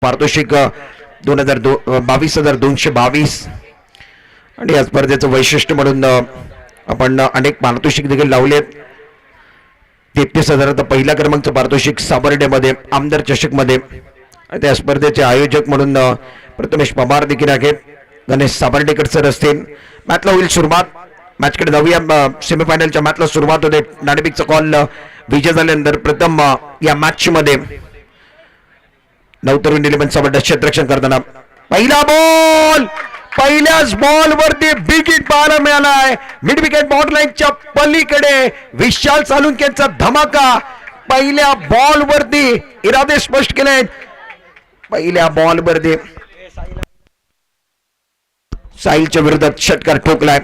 पारितोषिक 22,222 आणि या स्पर्धेचं वैशिष्ट्य म्हणून आपण अनेक पारितोषिक देखील लावलेत. 33,000 पहिला क्रमांकचं पारितोषिक साबर्डेमध्ये आमदार चषकमध्ये. त्या स्पर्धेचे आयोजक म्हणून प्रथमेश पवार देखील आहेत. गणेश साबर्डेकर सर असतील. मॅचला होईल सुरुवात. मॅचकडे जाऊया. सेमीफायनलच्या मॅचला सुरुवात होते. नाणेफेकचा कॉल विजय झाल्यानंतर प्रथम या मॅच मध्ये नवतरुण इलेव्हन साबर्डे क्षेत्ररक्षण करताना पहिला बॉल, पहिल्याच बॉल वरती बिग हिट पाहायला मिळालाय. मिड विकेट बॉर्डरलाईनच्या पलीकडे विशाल साळुंखेचा धमाका. पहिल्या बॉल वरती इरादे स्पष्ट केले. पहिल्या बॉल वरती साहिलच्या विरोधात षटकार ठोकलाय.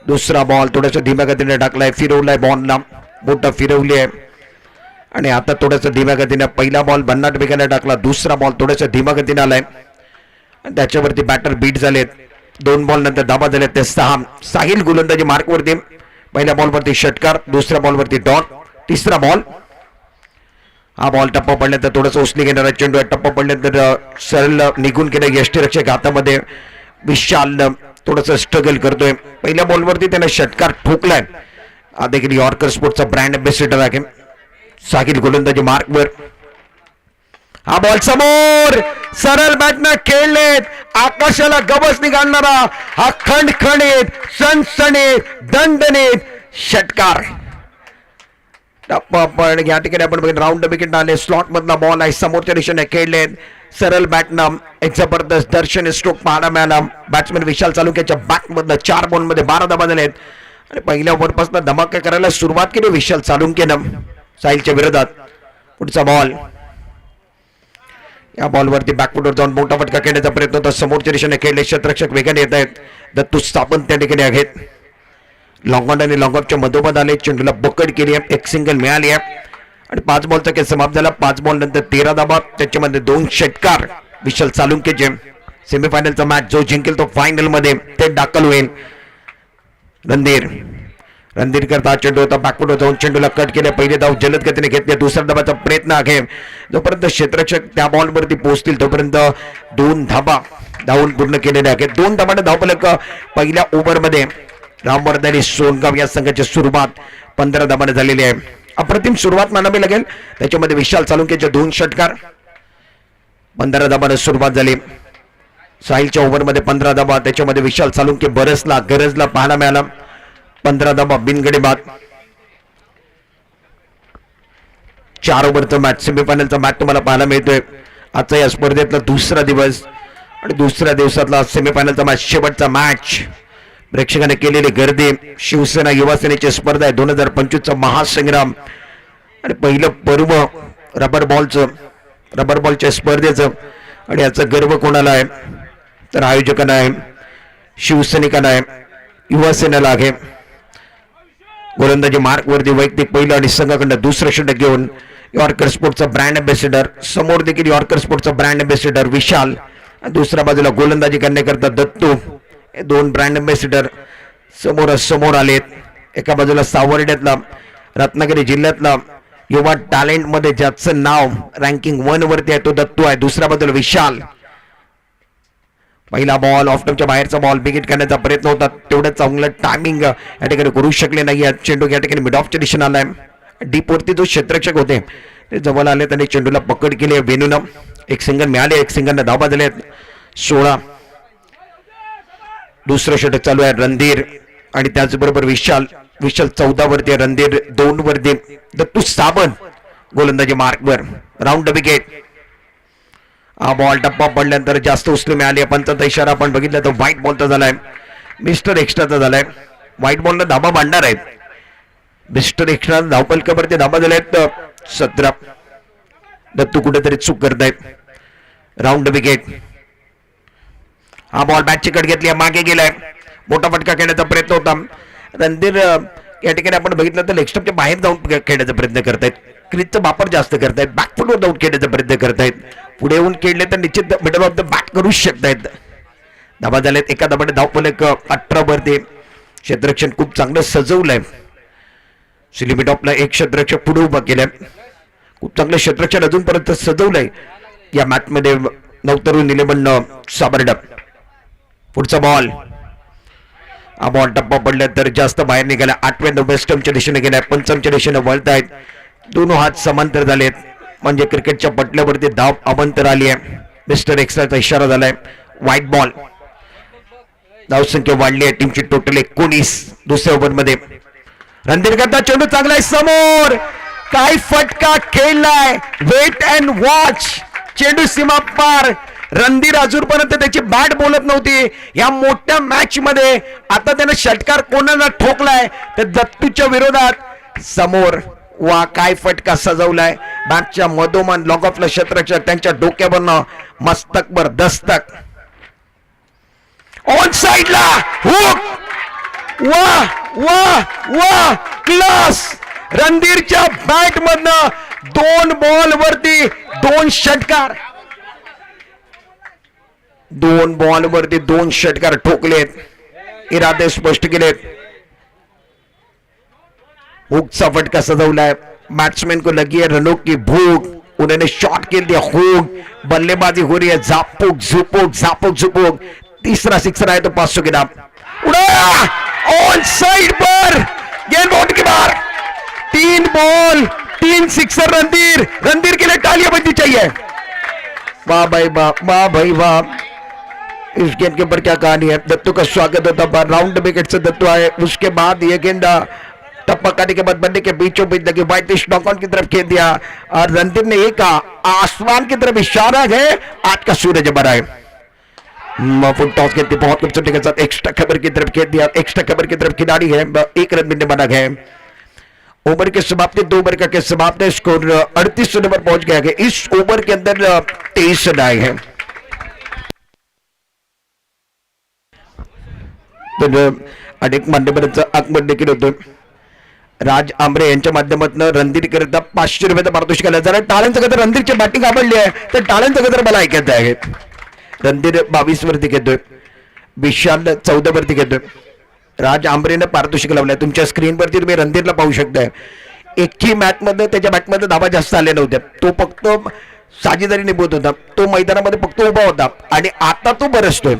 दुसरा बॉल थोड्याशा धीम्या गतीने टाकलाय. फिरवलाय बॉलला, मोठा फिरवली आहे आणि आता थोडंसं धीम्या गतीने पहिला बॉल भन्नाट वेगाने टाकला. दुसरा बॉल थोड्याशा धीम्या गतीने आलाय आणि त्याच्यावरती बॅटर बीट झालेत. 2 बॉल नंतर धाबा झालेत ते 6. साहिल गोलंदाजी मार्कवरती. पहिल्या बॉलवरती षटकार, दुसऱ्या बॉलवरती डॉट, तिसरा बॉल. हा बॉल टप्पा पडल्यानंतर थोडंसं उचली घेणारा चेंडू आहे. टप्पा पडल्यानंतर सरळ निघून गेलं यष्टीरक्षक हातामध्ये. विशाल थोडंसं स्ट्रगल करतोय. पहिल्या बॉलवरती त्याने षटकार ठोकलाय. हा देखील यॉर्कर स्पोर्टचा ब्रँड अँबॅसेडर आहे. साहिल गोलंदाजी मार्कवर. हा बॉल समोर सरळ बॅटनं खेळलेत. आकाशाला गवस निघालणारा हा खणखणीत सणसणीत दणदणीत षटकार. पण या ठिकाणी आपण बघितलं राऊंड विकेट आले. स्लॉट मधला बॉल आहे. समोरच्या दिशेने खेळलेत. सरळ बॅटनं एक जबरदस्त दर्शन स्ट्रोक पाहायला मिळाला. बॅट्समॅन विशाल साळुंखेच्या बॅट मधनं 4 बॉल मध्ये 12 धावा झालेत आणि पहिल्या ओव्हरपासून धमाका करायला सुरुवात केली विशाल साळुंखेनं साहिलच्या विरोधात. पुढचा बॉल. या बॉलवरती बॅकफुटवर जाऊन मोठा फटका खेळण्याचा प्रयत्न होता. समोरच्या दिशेने खेळले क्षेत्ररक्षक वेगाने येत आहेत. दत्तू सावंत त्या ठिकाणी आहेत. लॉंग ऑन आणि लॉंग ऑफच्या मधोमध आले. चेंडूला बकड केली आहे. एक सिंगल मिळाली आहे आणि 5 बॉलचा खेळ समाप्त झाला. 5 बॉल नंतर 13 धावा. त्याच्यामध्ये 2 षटकार विशाल साळुंखेचे. सेमीफायनलचा मॅच जो जिंकेल तो फायनल मध्ये ते दाखल होईल. रणधीर करता चेंडू होता. बॅकफुटवर जाऊन चेंडूला कट केले. पहिले धाव जलद गतीने घेतले. दुसऱ्या धावाचा प्रयत्न आहे. जोपर्यंत क्षेत्ररक्षक त्या बॉलवरती पोहोचतील तोपर्यंत 2 धावा धावून पूर्ण केलेले आहेत. 2 धावांना धावफलक पहिल्या ओव्हरमध्ये रामवर्धन आणि सोनगाव या संघाची सुरुवात 15 धावांनी झालेली आहे. अप्रतिम सुरुवात मानावी लागेल. त्याच्यामध्ये विशाल साळुंखेचे 2 षटकार. 15 धावांनी सुरुवात झाली. साहिलच्या ओव्हरमध्ये 15 धावा. त्याच्यामध्ये विशाल साळुंखे गरजला पाहायला मिळाला. 15 धावा बिनगडी बाद. 4 ओव्हरचा मॅच सेमीफायनलचा मॅच तुम्हाला पाहायला मिळतोय. आजचा या स्पर्धेतला दुसरा दिवस आणि दुसऱ्या दिवसातला सेमीफायनलचा मॅच, शेवटचा मॅच. प्रेक्षकांनी केलेली गर्दी. शिवसेना युवासेनेची स्पर्धा आहे. 2025चा महासंग्राम आणि पहिलं पर्व रबर बॉलच्या स्पर्धेचं. आणि याचा गर्व कोणाला आहे तर आयोजकांना आहे, शिवसैनिकांना आहे, युवासेनेला आहे. गोलंदाजी मार्कवरती वैयक्तिक पहिलं आणि संघाकडनं दुसरं षटक घेऊन यॉर्कर स्पोर्टचा ब्रँड अँबॅसेडर. समोर देखील यॉर्कर स्पोर्टचा ब्रँड अँबॅसेडर विशाल. दुसऱ्या बाजूला गोलंदाजी करण्याकरता दत्तू. हे 2 ब्रँड अँबॅसेडर समोर आलेत. एका बाजूला सावर्ड्यातला रत्नागिरी जिल्ह्यातला युवा टॅलेंट मध्ये ज्याचं नाव रँकिंग 1 वरती आहे तो दत्तू आहे. दुसऱ्या बाजूला विशाल. पहिला बॉल ऑफस्टंपच्या बाहेरचा बॉल. बिगिट करण्याचा प्रयत्न होता. तेवढं चांगलं टायमिंग या ठिकाणी करू शकले नाही. चेंडू या ठिकाणी मिड ऑफच्या दिशेने आलाय. डीप वरती जो क्षेत्ररक्षक होते ते जवळ आले. त्यांनी चेंडूला पकड केली. वेणूनं एक सिंगल मिळाले. एक सिंगलने धावा झाले 16. दुसरं षटक चालू आहे. रणधीर आणि त्याचबरोबर विशाल 14 वरती आहे. रणधीर 2 वरती. दत्तू सावंत गोलंदाजी मार्कवर. Round wicket. हा बॉल टप्पा पडल्यानंतर जास्त उचलून मिळाली. पंचाचा इशारा आपण बघितला तर व्हाईट बॉलचा झालाय. मिस्टर एक्स्ट्राचा झालाय. व्हाईट बॉलला धाबा मांडणार आहेत. मिस्टर एक्स्ट्रा धावपलकावरती धाबा झाले आहेत 17. दत्तू कुठेतरी चूक करतायत. Round wicket. हा बॉल बॅटची कट घेतली. मागे गेलाय. मोठा फटका खेळण्याचा प्रयत्न होता. रणधीर या ठिकाणी आपण बघितलं तर लेग स्टंपच्या बाहेर जाऊन खेळण्याचा प्रयत्न करतायत. क्रीजचा वापर जास्त करतायत. बॅकफुटवर जाऊन खेळण्याचा प्रयत्न करतायत. पुढे येऊन खेळले तर निश्चित मिडल ऑफ द बॅट करू शकतायत. धाबा झालेत. एका धाबाने धावफलक 18 वरती. क्षेत्ररक्षण खूप चांगलं सजवलंय. सिलिमी टॉपला एक क्षेत्ररक्षक पुढे उभा केलाय. खूप चांगलं क्षेत्ररक्षण अजूनपर्यंत सजवलंय. या मॅच मध्ये नवतरुण 11 साबर्ड. पुढचा बॉल, हा बॉल टप्पा पडला तर जास्त बाहेर निघाला. 8व्या नंबर स्टंपच्या दिशेने गेलाय. पंचांच्या दिशेने वळत आहेत. दोन्ही हात समांतर झालेत म्हणजे क्रिकेटच्या पटल्यावरती धाव अवंतर आली आहे. मिस्टर एक्स्ट्राचा इशारा झालाय. White ball. धावसंख्या वाढली आहे टीमची टोटल 19. दुसऱ्या ओव्हरमध्ये रणधीर करता चेंडू चांगला आहे समोर. काय फटका खेळलाय. Wait and watch. चेंडू सीमा पार. रणधीर अजूनपर्यंत त्याची बॅट बोलत नव्हती. या मोठ्या मॅच मध्ये आता त्यानं षटकार कोणाला ठोकलाय तर दत्तूच्या विरोधात समोर. वा काय फटका सजवलाय. बॅटच्या मधोमध लॉग ऑफला क्षेत्ररक्षक त्यांच्या डोक्यावरनं मस्तकभर दस्तक. ऑन साइडला हुक. वा वा वा क्लास. रणधीरच्या बॅट मधनं 2 बॉल वरती 2 षटकार. 2 बॉल वरती 2 षटकार ठोकलेत. इरादे स्पष्ट केलेत. हुकचा फटका सजवलाय. बैट्समैन को लगी है रनों की भूख. उन्होंने शॉट खेल दिया. हुक. बल्लेबाजी हो रही है. झापुक झुपुक झापुक झुपुक. तीसरा सिक्सर आया तो 500 के नाम. उड़ाया ऑन साइड पर. गेंद बाउंड के बाहर. 3 बॉल 3 सिक्सर. रणधीर. रणधीर के लिए तालियां बजनी चाहिए. वाह भाई वाह. वाह भाई वाह. इस गेंद के ऊपर क्या कहानी है. दत्तू का स्वागत होता है. राउंड विकेट से दत्तू आए. उसके बाद ये गेंद टप्पा करने के बाद बंदे के बीचों बीच लगी. वाइटिश नॉकआउट की तरफ खेल दिया और रणधीर ने एक आसमान की तरफ इशारा है. आज का सूरज बड़ा है. फुल टॉस खेलती बहुत खूबसूरती के साथ एक्स्ट्रा खबर की तरफ खेल दिया. एक्स्ट्रा खबर की तरफ खिलाड़ी है. 1 रन मिलने बना है. ओवर के समाप्ति 2 ओवर का समाप्त है. स्कोर 38 रन पर पहुंच गया है. इस ओवर के अंदर 23 रन आए हैं. तर अनेक मान्यवरांचा आगमन देखील होतं. राज आंबरे यांच्या माध्यमातून रणधीर करता 500 रुपयाचा पारितोषिक आला. जरा टाळ्यांचं गजर. रणधीरची बॅटिंग आवडली आहे तर टाळ्यांचं गजर मला ऐकायचं आहे. रणधीर 22 वरती घेतोय. विशाल 14 वरती घेतोय. राज आंबरेनं पारितोषिक लावलंय. तुमच्या स्क्रीनवरती तुम्ही रणधीरला पाहू शकताय. एकही मॅच मध्ये त्याच्या बॅटमध्ये धावा जास्त आल्या नव्हत्या. तो फक्त साजेदारी निभवत होता. तो मैदानामध्ये फक्त उभा होता आणि आता तो बरसतोय.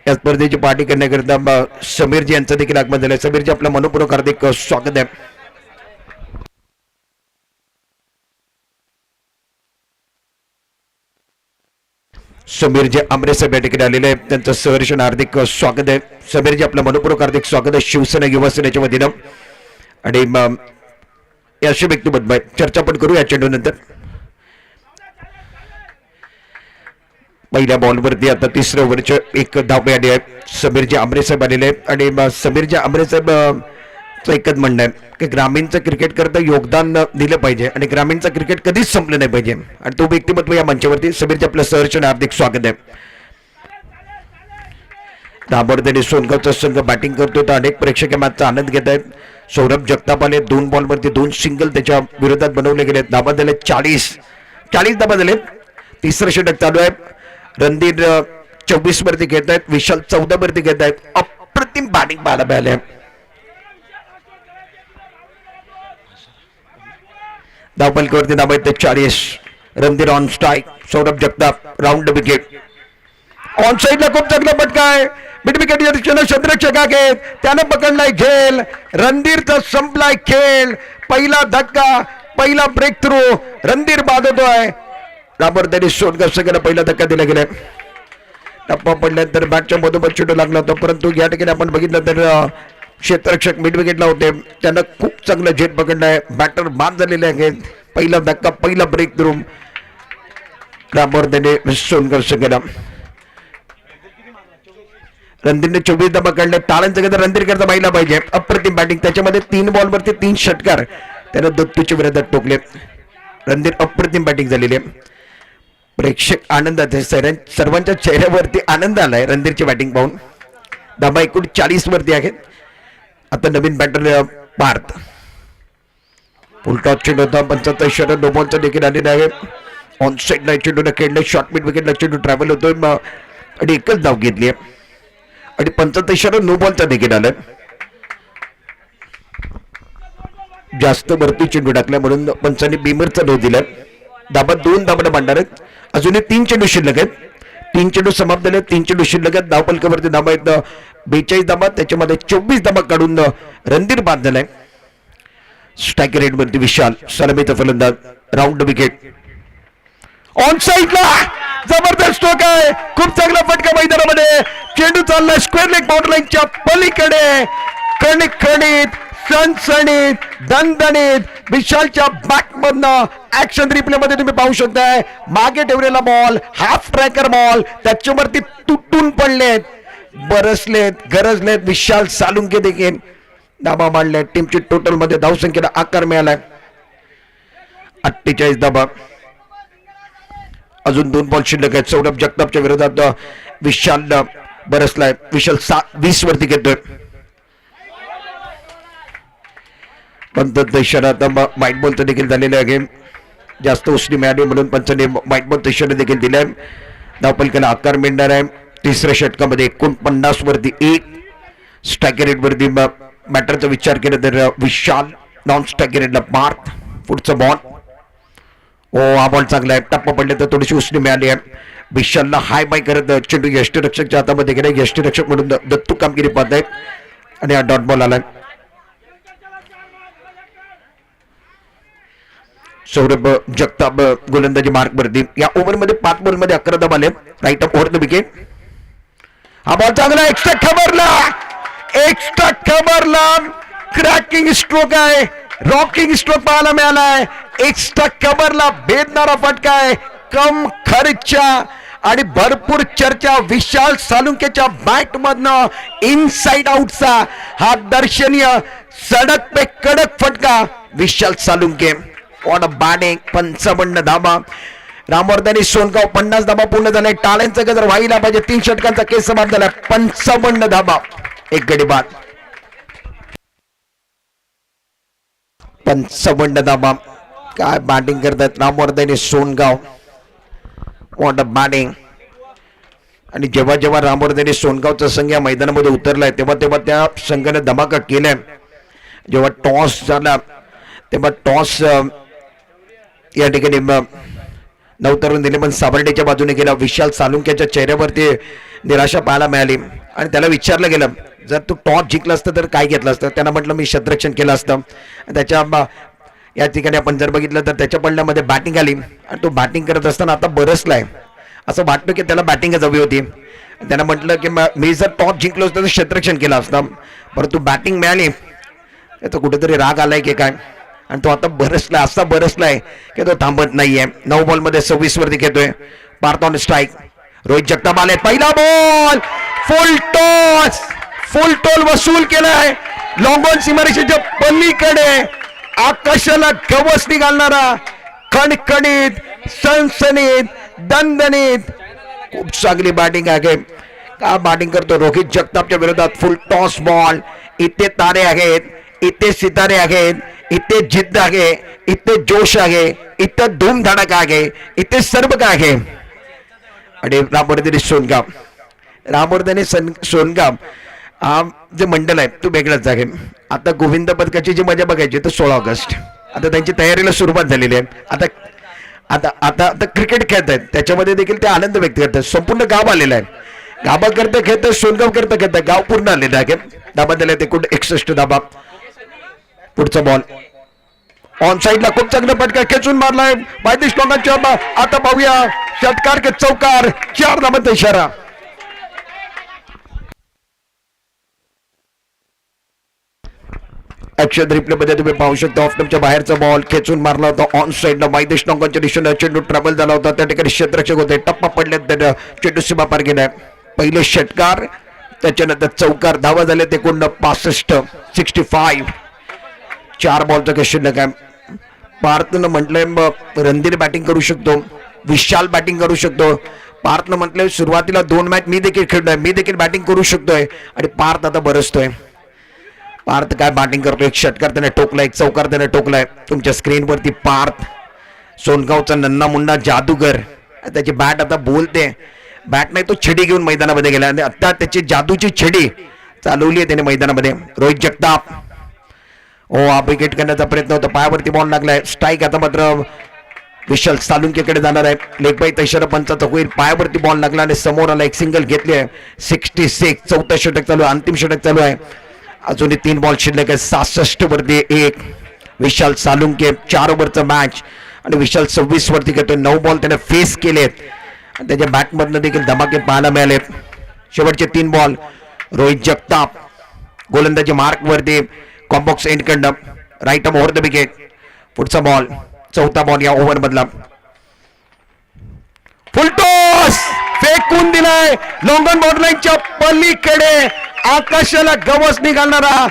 या स्पर्धेची पार्टी करण्याकरिता समीरजी यांचं देखील आगमन झालंय. समीरजी आपलं मनपूर्वक हार्दिक स्वागत आहे. समीरजी आमरेसाहेब या ठिकाणी आलेले आहेत. त्यांचं सहर्ष हार्दिक स्वागत आहे. समीरजी आपलं मनपूर्वक हार्दिक स्वागत आहे शिवसेना युवा सेनेच्या वतीनं. आणि याशी व्यक्तिमत्व चर्चा पण करू या चेंडू नंतर. पहिल्या बॉलवरती आता 3ऱ्या ओव्हरचे 1 धाव मिळाली आहे. समीरजी आमरेसाहेब आलेले आहेत आणि समीरजी आमरेसाहेब एकच म्हणणं आहे की ग्रामीणचं क्रिकेट करता योगदान दिलं पाहिजे आणि ग्रामीणचं क्रिकेट कधीच संपलं नाही पाहिजे. आणि तो व्यक्तिमत्व या मंचावरती. समीरजी आपलं सहर्ष हार्दिक स्वागत आहे. दाबोर्देने सोनगावचा संघ बॅटिंग करतो तर अनेक प्रेक्षक मॅचचा आनंद घेत आहेत. सौरभ जगताप आले. 2 बॉलवरती 2 सिंगल त्याच्या विरोधात बनवले गेले. धाबा झाले 40 धाबा झाले. 3रं षटक चालू आहे. रणधीर 24 वरती घेत आहेत. विशाल 14 वरती घेत आहेत. अप्रतिम बॅटिंग पाहायला मिळाले. धावफलकावरती धाव आहेत 40. Randhir on strike. Saurabh Jagtap round wicket. On साइडला खूप चांगला फटका आहे. मिड विकेट या दिशेने क्षेत्ररक्षक आहेत. त्याने पकडलाय झेल. रणधीरचा संपलाय खेळ. पहिला धक्का. पहिला ब्रेक थ्रू. रणधीर बाधतोय. दाबोर्देने सोनगाव संघाला पहिला धक्का दिला गेलाय. टप्पा पडल्यानंतर बॅटच्या मधोमध चेंडू लागला होता परंतु या ठिकाणी आपण बघितलं तर क्षेत्ररक्षक मिड विकेटला होते. त्यांना खूप चांगलं झेल पकडलाय. बॅटर बाद झालेले आहेत. पहिला धक्का. पहिला ब्रेक थ्रू. दाबोर्देने सोनगाव संघाला. रणधीरने 24 धावा काढल्या. टाळ्यांचं गजर रणधीर करता पाहिला पाहिजे. अप्रतिम बॅटिंग. त्याच्यामध्ये 3 बॉलवरती 3 षटकार त्यानं दत्तूच्या विरोधात टोकले. रणधीर अप्रतिम बॅटिंग झालेली आहे. प्रेक्षक आनंदात सर्वांच्या चेहऱ्यावरती आनंद आलाय रणधीरची बॅटिंग पाहून. धावा एकूण 40 वरती आहेत. आता नवीन बॅटर पार्थ. फुल टॉस चेंडू होता. 75 रन. 2 बॉलचा देखील आलेला आहे. ऑन साइडला चेंडूला खेळलं. शॉर्ट मिड विकेटला चेंडू ट्रॅव्हल होतोय आणि एकच धाव घेतली आहे आणि 75 रन 9 बॉलचा देखील आलाय. जास्त वरती चेंडू टाकला म्हणून पंचांनी बीमरचा डोस दिलाय. धाबा 2 धाबा मांडणार आहेत. अजूनही 3 चेंडू शिल्लक आहेत. 3 चेंडू समाप्त झाले. 3 चेंडू शिल्लक आहेत. धावफलकावरती धाबा आहेत 42 धाबा, त्याच्यामध्ये 24 धाबा काढून रणधीर बाद झालाय. स्ट्राईक रेट वरती विशाल सलामीचा फलंदाज. Round wicket. ऑन साईडला जबरदस्त स्ट्रोक आहे. खूप चांगला फटका मैदानामध्ये. चेंडू चाललाय स्क्वेअर लेग बाउंड्री लाईनच्या पलीकडे. कणित सणसणीत दणदणीत विशालच्या बॅटमधनं ऍक्शन रिप्ले मध्ये तुम्ही पाहू शकताय. मागे ठेवलेला बॉल हाफ ट्रॅकर बॉल त्याच्यावरती तुटून पडलेत, बरसलेत, गरजलेत. विशाल सालुंके देखील धाबा मांडले. टीमची टोटल मध्ये धावसंख्येला आकार मिळालाय 48 धाबा. अजून 2 बॉल शिल्लक आहेत. सौरभ जगतापच्या विरोधात विशाल बरसलाय. विशाल 20 वरती घेतोय. पंचांचा इशारा. आता व्हाईट बॉलचं देखील झालेलं आहे. जास्त उसणी मिळाली म्हणून पंचांनी व्हाईट बॉलचा इशारा देखील दिलाय. धावफलकाला आकार मिळणार आहे. तिसऱ्या षटकामध्ये 49 वरती 1. स्ट्राईक रेट वरती बॅटरचा विचार केला तर विशाल. नॉन स्ट्राईक रेटला पार्थ. पुढचा बॉल. हा बॉल चांगला आहे. टप्पा पडले तर थोडीशी उसणी मिळाली आहे. विशालला हाय बाय करत चेंडू यष्टीरक्षकच्या हातामध्ये गेला. यष्टीरक्षक म्हणून दत्तू कामगिरी पाहत आहेत आणि हा डॉट बॉल आलाय. सौरभ जगताप गोलंदाजी मार्क वरती. या ओव्हरमध्ये 5 बॉलमध्ये 11 धावा आले. Right up over the wicket. हा बॉल चांगला. एक्स्ट्रा खबरला क्रॅकिंग स्ट्रोक आहे. रॉकिंग स्ट्रोक पाहायला मिळालाय. एक्स्ट्रा कव्हरला भेदणारा फटका आहे. कम खर्चा आणि भरपूर चर्चा. विशाल सालुंकेच्या बॅट मधनं इनसाइड आउटचा हा दर्शनीय सडक पे कडक फटका. Vishal Salunke. What a batting. 55 धाबा. रामवर्धनी सोनगाव 50 धाबा पूर्ण झालाय. टाळ्यांचा गजर व्हायला पाहिजे. 3 षटकांचा केस समाप्त झाला. 55 धाबा. 1 गडी बाद. 55 धाबा. काय बॅटिंग करतात Ramvardhini Songaon. What a batting. आणि जेव्हा जेव्हा रामवर्धनी सोनगावचा संघ या मैदानामध्ये उतरलाय तेव्हा त्या संघाने धमाका केलाय. जेव्हा टॉस झाला तेव्हा टॉस या ठिकाणी नवतरून दिले पण साबर्डेच्या बाजूने गेला. विशाल सालुंक्याच्या चेहऱ्यावरती निराशा पाहायला मिळाली आणि त्याला विचारलं गेलं जर तू टॉस जिंकलं असतं तर काय घेतलं असतं. त्यानं म्हटलं मी क्षेत्ररक्षण केलं असतं. त्याच्या या ठिकाणी आपण जर बघितलं तर त्याच्या पडल्यामध्ये बॅटिंग आली आणि तो बॅटिंग करत असताना आता बरसलाय. असं वाटतं की त्याला बॅटिंगच हवी होती. त्यानं म्हटलं की मी जर टॉस जिंकलो असतं तर क्षेत्ररक्षण केलं असतं, परंतु बॅटिंग मिळाली. त्याचा कुठेतरी राग आलाय की काय आणि तो आता बरसलाय. असा बरसलाय की तो थांबत नाहीये. 9 बॉलमध्ये 26 वरती घेतोय. Parth on strike. रोहित जगताप आले. पहिला बॉल फुल टोल वसूल केलाय. लॉंग ऑन सीमारेषेच्या पलीकडे आकाशाला गवसणी घालणारा खणखणीत सणसणीत दणदणीत खूप चांगली बॅटिंग आहे. का बॅटिंग करतो रोहित जगतापच्या विरोधात. फुल टॉस बॉल. इथे तारे आहेत, इथे सितारे आहेत, इथे जिद्द आहे, इथे जोश आहे, इथं धूमधडाका आहे, इथे सर्व काय आहे. आणि रामवर्धनी सोनगाव हा जे मंडळ आहे तो वेगळाच आहे. आता गोविंद पदकाची जी मजा बघायची तर 16 ऑगस्ट. आता त्यांची तयारीला सुरुवात झालेली आहे. आता आता आता आता क्रिकेट खेळत आहेत त्याच्यामध्ये देखील ते आनंद व्यक्त करतात. संपूर्ण गाव आलेलं आहे. गाभा करता खेळत सोनगाव करता खेळता गाव पूर्ण आलेलं आहे. धाबा दिले ते 61 धाबा. पुढचा बॉल ऑन साइडला खूप चांगला फटका खेचून मारलाय. 32 लोकांच्या. आता पाहूया षटकार के चौकार. 4 धाबांचा इशारा. ऍक्शन रिप्ले मध्ये तुम्ही पाहू शकता ऑफस्टंपच्या बाहेरचा बॉल खेचून मारला होता. ऑन साइडला 22 लोकांच्या दिशेने चेंडू ट्रॅव्हल झाला होता. त्या ठिकाणी क्षेत्ररक्षक होते. टप्पा पडल्यात. चेंडू सीमा पार गेलाय. पहिले षटकार त्याच्यानंतर चौकार. धावा झाले ते 65. 4 बॉलचा क्वेश्चन काय. पार्थनं म्हटलंय रणधीर बॅटिंग करू शकतो, विशाल बॅटिंग करू शकतो. पार्थनं म्हटलंय सुरुवातीला 2 मॅच मी देखील खेळतोय, मी देखील बॅटिंग करू शकतोय. आणि पार्थ आता बरसतोय. पार्थ काय बॅटिंग करतो. 1 षटकार त्याने टोकलाय, 1 चौकार त्याने टोकलाय. तुमच्या स्क्रीनवरती पार्थ सोनगावचा नन्ना मुन्ना जादूगर. त्याची बॅट आता बोलते. बॅट नाही तो छडी घेऊन मैदानामध्ये गेला आणि आता त्याची जादूची छडी चालवली आहे त्याने मैदानामध्ये. रोहित जगताप हा विकेट करण्याचा प्रयत्न होता. पायावरती बॉल लागलाय. स्ट्राईक. आता मात्र विशाल सालुंकेकडे जाणार आहे. लेग बाय इशारा पंचाचा होईल. पायावरती बॉल लागला आणि समोर आला. एक सिंगल घेतली आहे. 66. चौथा षटक चालू आहे. अंतिम षटक चालू आहे. अजूनही 3 बॉल शिल्लक आहे. 66 वरती 1. विशाल सालुंके 4 ओव्हरचा मॅच आणि विशाल 26 वरती घेतोय. 9 बॉल त्याने फेस केलेत आणि त्याच्या बॅटमधनं देखील धमाके पाहायला मिळाले. शेवटचे 3 बॉल. रोहित जगताप गोलंदाजी मार्क वरती कॉम्बॉक्स एंड कडनं right arm over the wicket. पुढचा बॉल. चौथा बॉल या ओव्हर मधला. फुल टॉस फेकून दिलाय लॉंगॉन बॉर्डर लाईनच्या पलीकडे. आकाशाला गवस निघालणारा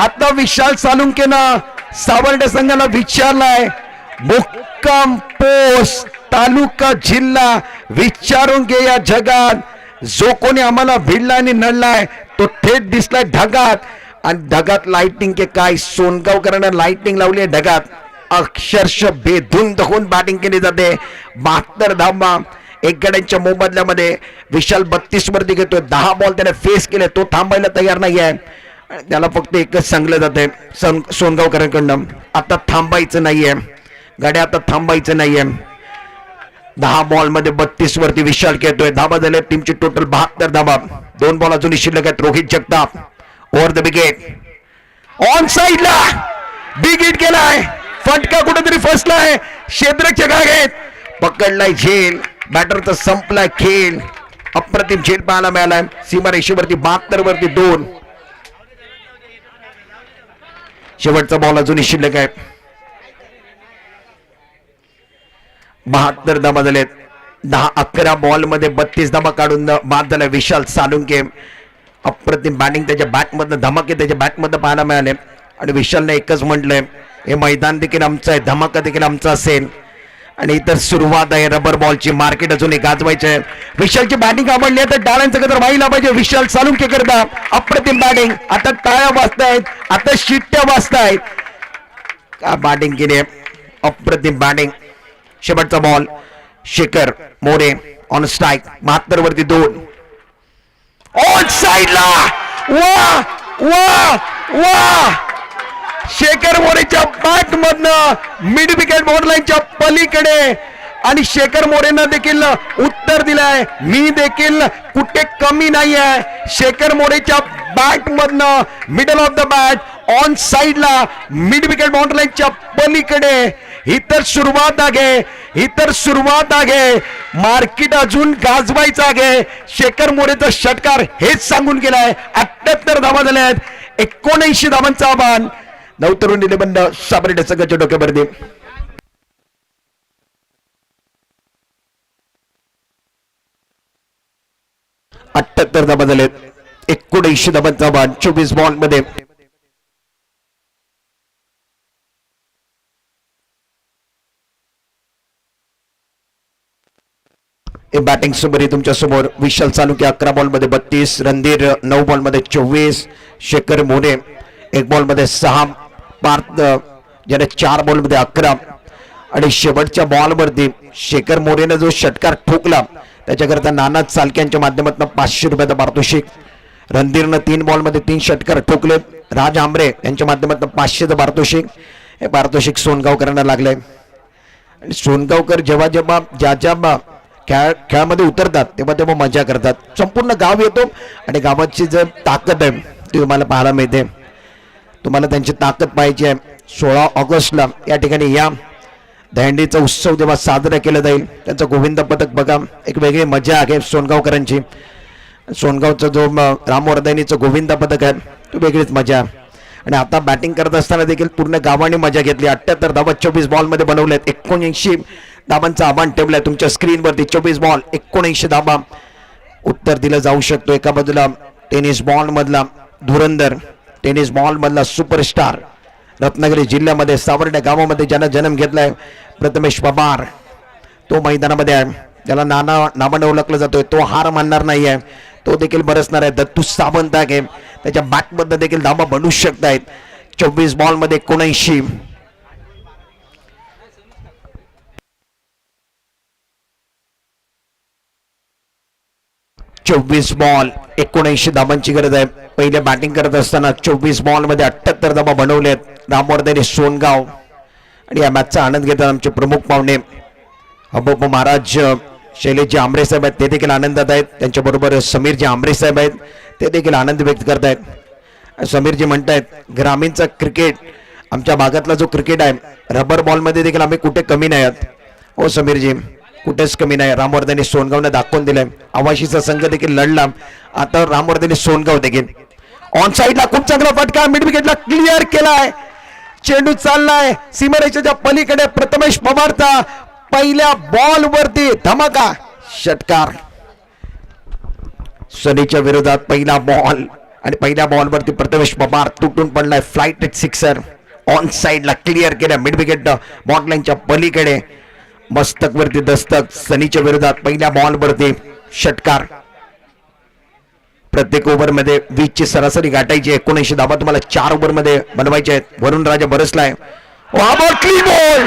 आता विशाल सालुंकेनं सावर्डे संघाला विचारलाय. मुक्काम पोस्ट तालुका जिल्हा विचारून घे या जगात. जो कोणी आम्हाला भिडला आणि नडलाय तो थेट दिसलाय ढगात. आणि ढगात लाइटिंग के काय सोनगावकरांना लाइटिंग लावली आहे ढगात. अक्षरशः बेधून दखून बॅटिंग केली जाते. 72 धावा. एक गड्यांच्या मोबदल्यामध्ये विशाल 32 वरती घेतोय. 10 बॉल त्याने फेस केले. तो थांबायला तयार नाही आहे. त्याला फक्त एकच सांगलं जाते सोनगावकरांकडनं, आता थांबायचं नाहीये गाड्या, आता थांबायचं नाहीये. 10 बॉल मध्ये 32 वरती विशाल खेळतोय. धाबा झाले टीमची टोटल 72 धाबा. 2 बॉल अजूनही शिल्लक आहेत. Rohit Jagtap over the wicket on साइडला बिग हिट केलाय. फटका कुठेतरी फसलाय. क्षेत्ररक्षक आहेत. पकडलाय झेल. बॅटरचा संपलाय खेळ. अप्रतिम झेल पाहायला मिळालाय. सीमा रेषेवरती 72 वरती 2. शेवटचा बॉल अजूनही शिल्लक आहे. 72 धाबा झालेत. 10-11 बॉल मध्ये 32 धाबा काढून बाद झाला विशाल सालुंके. अप्रतिम बॅटिंग त्याच्या बॅटमधनं, धमाके त्याच्या बॅटमधनं पाहायला मिळाले. आणि विशालने एकच म्हटलंय, हे मैदान देखील आमचं आहे, धमाका देखील आमचा असेल. आणि इतर सुरुवात आहे रबर बॉलची. मार्केट अजूनही गाजवायचं आहे. विशालची बॅटिंग आवडली आहे तर टाळ्यांचं कदर व्हायला पाहिजे. विशाल सालुंके करता अप्रतिम बॅटिंग. आता टाळ्या वाजतायत, आता शिट्ट्या वाजतायत. काय बॅटिंग केली आहे, अप्रतिम बॅटिंग. शेवटचा ball. Shekhar More on strike. 72 वरती 2. ऑन साइडला. वा वा वा. शेखर मोरेच्या बॅट मधनं मिड विकेट बॉर्डर लाईनच्या पलीकडे. आणि शेखर मोरेनं देखील उत्तर दिलंय, मी देखील कुठे कमी नाही आहे. शेखर मोरेच्या बॅट मधनं middle of the bat on साइडला मिड विकेट बॉर्डर लाईनच्या पलीकडे. इतर सुरुवात आहे, इतर सुरुवात आहे. मार्केट अजून गाजवायचं आहे. शेखर मोरेचा षटकार हेच सांगून गेलाय. 78 धावा झाल्या आहेत. 79 धावांचं आव्हान. 9 तरुण निलबंध साबर्डे संघाच्या डोक्यावरती. 78 धावा झालेत. 79 धावांचा आव्हान 24 बॉल मध्ये. बॅटिंग सुमारे तुमच्या समोर. विशाल सालुंके 11 बॉल मध्ये 32. रणधीर 9 बॉल मध्ये 24. शेखर मोरे 1 बॉल मध्ये 6. पार्थ ज्याने 4 बॉल मध्ये 11. आणि शेवटच्या बॉल वरती शेखर मोरेने जो षटकार ठोकला त्याच्याकरता नाना चालक्यांच्या माध्यमातून 500 रुपयाचा पारितोषिक. रणधीरनं 3 बॉल मध्ये 3 षटकार ठोकले. राज आंबरे यांच्या माध्यमातून 500चं पारितोषिक. हे पारितोषिक सोनगावकरांना लागलंय. आणि सोनगावकर जेव्हा जेव्हा ज्या खेळामध्ये उतरतात तेव्हा तेव्हा मजा करतात. संपूर्ण गाव येतो आणि गावाची जर ताकद आहे ती तुम्हाला पाहायला मिळते. तुम्हाला त्यांची ताकद पाहिजे आहे. 16 ऑगस्टला या ठिकाणी या दहंडीचा उत्सव जेव्हा साजरा केला जाईल त्यांचं गोविंद पथक बघा. एक वेगळी मजा आहे सोनगावकरांची. सोनगावचा जो रामवर्धनीचं गोविंद पथक आहे तो वेगळीच मजा आहे. आणि आता बॅटिंग करत असताना देखील पूर्ण गावाने मजा घेतली. 78 धावा 24 बॉल मध्ये बनवलेत. 79 धावांचं आव्हान ठेवलंय तुमच्या स्क्रीनवरती. 24 बॉल 79 धावा. उत्तर दिलं जाऊ शकतो. एका बाजूला टेनिस बॉल मधला धुरंधर, टेनिस बॉल मधला सुपरस्टार, रत्नागिरी जिल्ह्यामध्ये सावर्डे गावामध्ये ज्यानं जन्म घेतलाय प्रथमेश पवार, तो मैदानामध्ये आहे. त्याला नावानं ओळखलं जातोय. तो हार मानणार नाही आहे. तो देखील बरसणार आहे. दत्तू सावंत आहे. त्याच्या बॅटमध्ये देखील धावा बनवू शकतायत. 24 बॉल मध्ये 79. 24 बॉल 79 धावांची गरज आहे. पहिले बॅटिंग करत असताना 24 बॉल मध्ये 78 धावा बनवलेत रामवर्धनी सोनगाव. आणि या मॅचचा आनंद घेतात आमचे प्रमुख पाहुणे अबब महाराज शैलेशजी आमरे साहेब आहेत ते देखील आनंदात आहेत. त्यांच्याबरोबर समीरजी आमरे साहेब आहेत ते देखील आनंद व्यक्त करत आहेत. समीरजी म्हणतायत ग्रामीणचा क्रिकेट आमच्या भागातला जो क्रिकेट आहे रबर बॉलमध्ये देखील आम्ही कुठे कमी नाही आहात. हो समीरजी कुठेच कमी नाही. रामवर्धनी सोनगावने दाखवून दिलंय. आवाशीचा संघ देखील लढला. आता रामवर्धनी सोनगाव देखील ऑन साईडला खूप चांगला फटका मिड विकेटला क्लिअर केलाय. चेंडू चाललाय सीमारेषेच्या पलीकडे. प्रथमेश पवारचा पहिल्या बॉल वरती धमाका षटकार. सनीच्या विरोधात पहिला बॉल आणि पहिल्या बॉल वरती प्रथमेश पवार तुटून पडलाय. फ्लाइट सिक्सर ऑन साइडला क्लिअर केल्या मिड विकेट बॉट लाईनच्या पलीकडे. मस्तक वरती दस्तक. सनीच्या विरोधात पहिल्या बॉल वरती षटकार. प्रत्येक ओव्हर मध्ये 20 ची सरासरी गाठायची. 19 धावा तुम्हाला 4 ओव्हर मध्ये बनवायचे आहेत. वरुण राजा बरसलाय. बॉल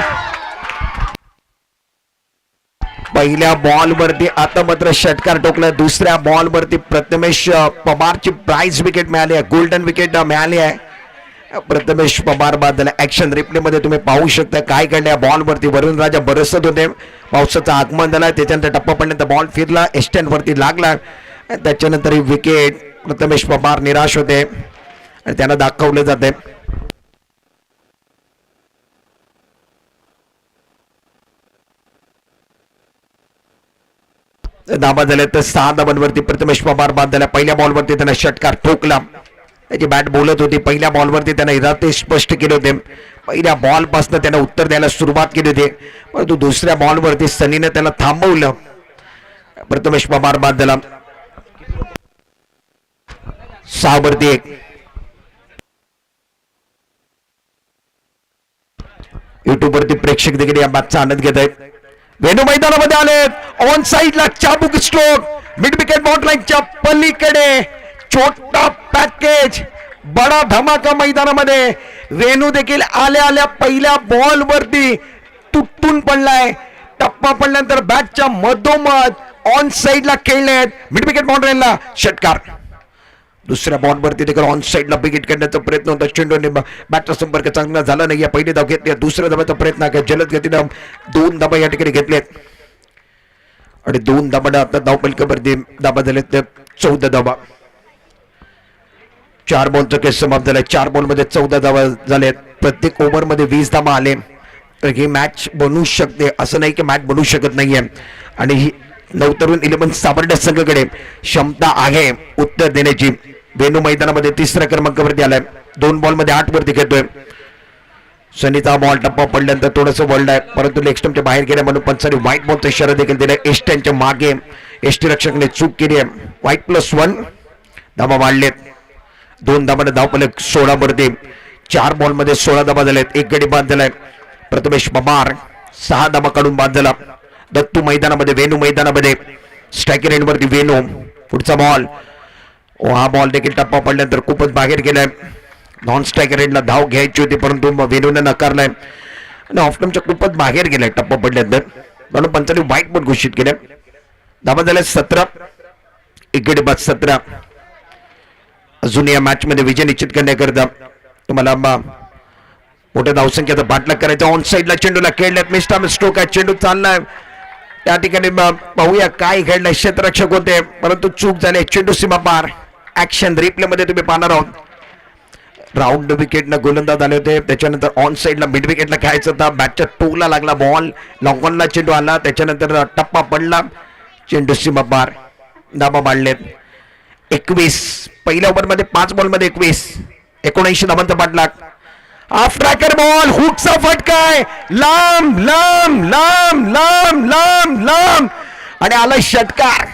पहिल्या बॉल वरती आता मात्र षटकार टोकला. दुसऱ्या बॉल वरती प्रथमेश पवारची प्राइज विकेट मिळाली आहे. गोल्डन विकेट मिळाली आहे. प्रथमेश पवार बाद झाला. ऍक्शन रिप्ले मध्ये तुम्ही पाहू शकता काय घडलं. बॉल वरती वरुण राजा बरसत होते. पावसाचं आगमन झालं. त्याच्यानंतर टप्पा पडल्यानंतर बॉल फिरला एस्टँड वरती लागला. त्याच्यानंतर विकेट. प्रथमेश पवार निराश होते आणि त्यांना दाखवले जाते. धाबा झाले तर 6 धाबांवरती प्रथमेश पवार बाद झाला. पहिल्या बॉलवरती त्यांना षटकार ठोकला. त्याची बॅट बोलत होती. पहिल्या बॉलवरती त्यांना इरादे स्पष्ट केले होते. पहिल्या बॉल पासून त्यांना उत्तर द्यायला सुरुवात केली होती परंतु दुसऱ्या बॉलवरती सनीने त्याला थांबवलं. प्रथमेश पवार बाद झाला. 6 वरती 1. युट्यूब वरती प्रेक्षक देखील या मॅचचा आनंद घेत आहेत. वेणू मैदानामध्ये आले. ऑन साइडला चाबुक स्ट्रोक मिड विकेट बॉट लाईनच्या पलीकडे. छोटा पॅकेज बडा धमाका मैदानामध्ये. वेणू देखील आल्या पहिल्या बॉल वरती तुटून पडलाय. टप्पा पडल्यानंतर बॅटच्या मधोमध ऑन साइडला खेळलेत. मिड विकेट बॉट लाईनला षटकार. दुसऱ्या बॉल वरती देखील ऑन साइडला विकेट काढण्याचा प्रयत्न होता. चेंडूने बॅटचा संपर्क चांगला झाला नाही. पहिली धाव घेतली. दुसऱ्या धावाचा प्रयत्न आहे. जलद गतीनं 2 धाबा या ठिकाणी घेतलेत आणि 2 धाबा आता धाव पलकावरती धाबा झाले ते 14 धाबा. 4 बॉलचा केस समाप्त झालाय. 4 बॉल मध्ये 14 धावा झालेत. प्रत्येक ओव्हर मध्ये 20 धावा आले तर ही मॅच बनू शकते. असं नाही की मॅच बनू शकत नाहीये आणि ही नवतरुण 11 सावर्डे संघाकडे क्षमता आहे उत्तर देण्याची. वेणू मैदानामध्ये 3ऱ्या क्रमांकावरती आलाय. 2 बॉल मध्ये 8 वरती घेतोय. सनीचा बॉल टप्पा पडल्यानंतर थोडंसं वर्ल्ड आहे परंतु लेग स्टंपच्या बाहेर गेल्या म्हणून पंचाने व्हाईट बॉलचा इशारा देखील दिलाय. एस्टँडच्या मागे एसटी रक्षकने चूक केली आहे. व्हाईट +1 धावा वाढलेत. 2 धाबाने धावफलक 16 वरती. 4 बॉल मध्ये 16 धाबा झालेत. 1 गडी बाद झालाय. प्रथमेश पवार 6 धाबा काढून बाद झाला. दत्तू मैदानामध्ये वेणू मैदानामध्ये स्ट्रायकर एंड वरती वेणू. पुढचा बॉल. हा बॉल देखील टप्पा पडल्यानंतर खूपच बाहेर गेलाय. नॉन स्ट्रायकर एंडला धाव घ्यायची होती परंतु वेणूने नकारलाय आणि ऑफटमच्या खूपच बाहेर गेलाय टप्पा पडल्यानंतर म्हणून पंचाने व्हाईट बॉल घोषित केले. धाबा झाल्या 17. 1 गडी बाद 17. अजून या मॅच मध्ये विजय निश्चित करण्याकरता तुम्हाला मोठ्या धावसंख्येचा पाठलाग करायचा. ऑन साइडला चेंडूला खेळल्यात. मिस्टर स्ट्रोक आहे. चेंडू चाललाय त्या ठिकाणी. पाहूया काय घडलंय. क्षेत्ररक्षक होते परंतु चूक झाली. चेंडू सीमा पार. ऍक्शन रिप्ले मध्ये तुम्ही पाहणार आहोत. राऊंड विकेटनं गोलंदाज आले होते. त्याच्यानंतर ऑन साइडला मिड विकेटला खेळायचं होता. बॅटच्या टोला लागला बॉल. लॉंग ऑनला चेंडू आला. त्याच्यानंतर टप्पा पडला. चेंडू सीमा पार. धाबा मांडलेत 21. पहिल्या ओव्हर मध्ये 5 बॉल मध्ये 21. 79 धावांचा पाठलाग. Half tracker ball. हुकचा फटकाय. लांब लांब लांब लांब लांब लांब आणि आला षटकार.